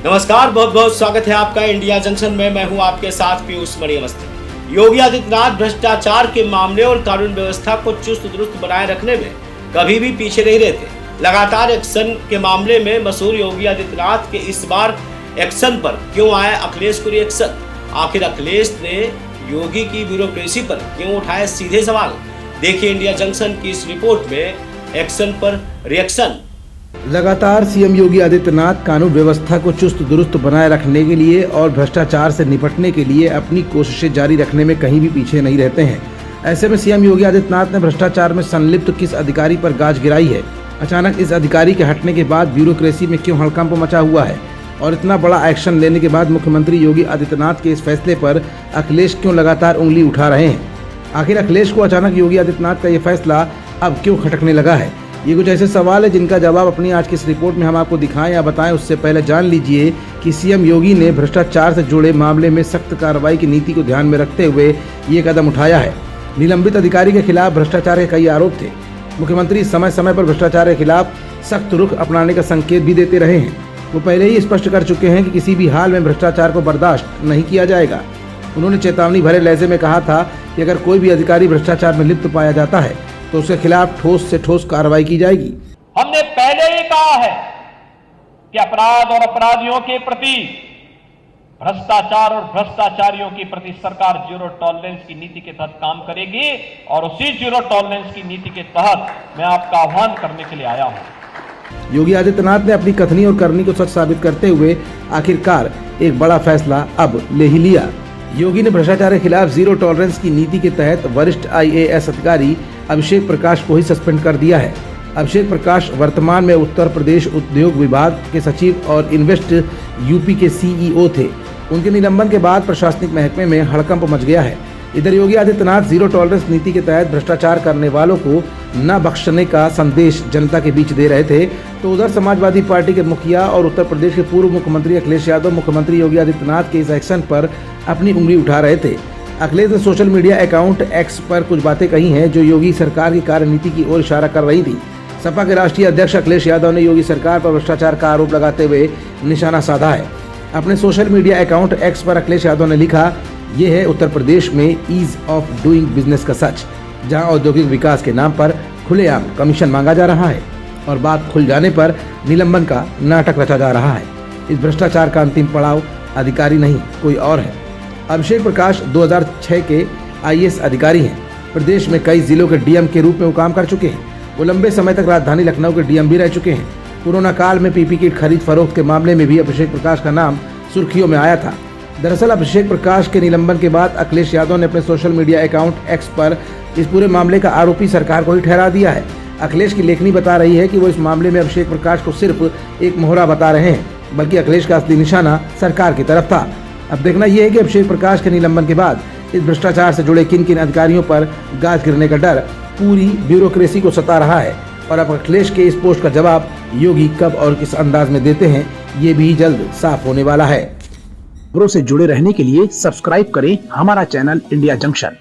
नमस्कार, बहुत बहुत स्वागत है आपका इंडिया जंक्शन में। मैं हूं आपके साथ पीयूष मणि अवस्थी। योगी आदित्यनाथ भ्रष्टाचार के मामले और कानून व्यवस्था को चुस्त दुरुस्त बनाए रखने में कभी भी पीछे नहीं रहते। लगातार एक्शन के मामले में मशहूर योगी आदित्यनाथ के इस बार एक्शन पर क्यों आया अखिलेश को रिएक्शन? आखिर अखिलेश ने योगी की ब्यूरोक्रेसी पर क्यों उठाए सीधे सवाल? देखिए इंडिया जंक्शन की इस रिपोर्ट में एक्शन पर रिएक्शन। लगातार सीएम योगी आदित्यनाथ कानून व्यवस्था को चुस्त दुरुस्त बनाए रखने के लिए और भ्रष्टाचार से निपटने के लिए अपनी कोशिशें जारी रखने में कहीं भी पीछे नहीं रहते हैं। ऐसे में सीएम योगी आदित्यनाथ ने भ्रष्टाचार में संलिप्त किस अधिकारी पर गाज गिराई है? अचानक इस अधिकारी के हटने के बाद ब्यूरोक्रेसी में क्यों हड़कंप मचा हुआ है? और इतना बड़ा एक्शन लेने के बाद मुख्यमंत्री योगी आदित्यनाथ के इस फैसले पर अखिलेश क्यों लगातार उंगली उठा रहे हैं? आखिर अखिलेश को अचानक योगी आदित्यनाथ का ये फैसला अब क्यों खटकने लगा है? ये कुछ ऐसे सवाल है जिनका जवाब अपनी आज की इस रिपोर्ट में हम आपको दिखाएं या बताएं, उससे पहले जान लीजिए कि सीएम योगी ने भ्रष्टाचार से जुड़े मामले में सख्त कार्रवाई की नीति को ध्यान में रखते हुए ये कदम उठाया है। निलंबित अधिकारी के खिलाफ भ्रष्टाचार के कई आरोप थे। मुख्यमंत्री समय समय पर भ्रष्टाचार के खिलाफ सख्त रुख अपनाने का संकेत भी देते रहे हैं। वो पहले ही स्पष्ट कर चुके हैं कि किसी भी हाल में भ्रष्टाचार को बर्दाश्त नहीं किया जाएगा। उन्होंने चेतावनी भरे लहजे में कहा था कि अगर कोई भी अधिकारी भ्रष्टाचार में लिप्त पाया जाता है तो उसके खिलाफ ठोस से ठोस कार्रवाई की जाएगी। हमने पहले ही कहा है कि अपराध और अपराधियों के प्रति, भ्रष्टाचार और भ्रष्टाचारियों के प्रति सरकार जीरो टॉलरेंस की नीति के तहत काम करेगी और उसी जीरो टॉलरेंस की नीति के तहत मैं आपका आह्वान करने के लिए आया हूं। योगी आदित्यनाथ ने अपनी कथनी और करनी को सच साबित करते हुए आखिरकार एक बड़ा फैसला अब ले ही लिया। योगी ने भ्रष्टाचार के खिलाफ जीरो टॉलरेंस की नीति के तहत वरिष्ठ आईएएस अधिकारी अभिषेक प्रकाश को ही सस्पेंड कर दिया है। अभिषेक प्रकाश वर्तमान में उत्तर प्रदेश उद्योग विभाग के सचिव और इन्वेस्ट यूपी के सीईओ थे। उनके निलंबन के बाद प्रशासनिक महकमे में हड़कंप मच गया है। इधर योगी आदित्यनाथ जीरो टॉलरेंस नीति के तहत भ्रष्टाचार करने वालों को न बख्शने का संदेश जनता के बीच दे रहे थे, तो उधर समाजवादी पार्टी के मुखिया और उत्तर प्रदेश के पूर्व मुख्यमंत्री अखिलेश यादव मुख्यमंत्री योगी आदित्यनाथ के इस एक्शन पर अपनी उंगली उठा रहे थे। अखिलेश ने सोशल मीडिया अकाउंट एक्स पर कुछ बातें कही हैं जो योगी सरकार की कार्यनीति की ओर इशारा कर रही थी। सपा के राष्ट्रीय अध्यक्ष अखिलेश यादव ने योगी सरकार पर भ्रष्टाचार का आरोप लगाते हुए निशाना साधा है। अपने सोशल मीडिया अकाउंट एक्स पर अखिलेश यादव ने लिखा, ये है उत्तर प्रदेश में ईज ऑफ डूइंग बिजनेस का सच, जहां औद्योगिक विकास के नाम पर खुलेआम कमीशन मांगा जा रहा है और बात खुल जाने पर निलंबन का नाटक रचा जा रहा है। इस भ्रष्टाचार का अंतिम पड़ाव अधिकारी नहीं कोई और है। अभिषेक प्रकाश 2006 के आईएएस अधिकारी हैं। प्रदेश में कई जिलों के डीएम के रूप में वो काम कर चुके हैं। वो लंबे समय तक राजधानी लखनऊ के डीएम भी रह चुके हैं। कोरोना काल में पीपी किट खरीद फरोख्त के मामले में भी अभिषेक प्रकाश का नाम सुर्खियों में आया था। दरअसल अभिषेक प्रकाश के निलंबन के बाद अखिलेश यादव ने अपने सोशल मीडिया अकाउंट एक्स पर इस पूरे मामले का आरोपी सरकार को ही ठहरा दिया है। अखिलेश की लेखनी बता रही है कि वो इस मामले में अभिषेक प्रकाश को सिर्फ एक मोहरा बता रहे हैं, बल्कि अखिलेश का असली निशाना सरकार की तरफ था। अब देखना यह है कि अभिषेक प्रकाश के निलंबन के बाद इस भ्रष्टाचार से जुड़े किन किन अधिकारियों पर गाज गिरने का डर पूरी ब्यूरोक्रेसी को सता रहा है, और अब अखिलेश के इस पोस्ट का जवाब योगी कब और किस अंदाज में देते हैं, ये भी जल्द साफ होने वाला है। खबरों से जुड़े रहने के लिए सब्सक्राइब करें हमारा चैनल इंडिया जंक्शन।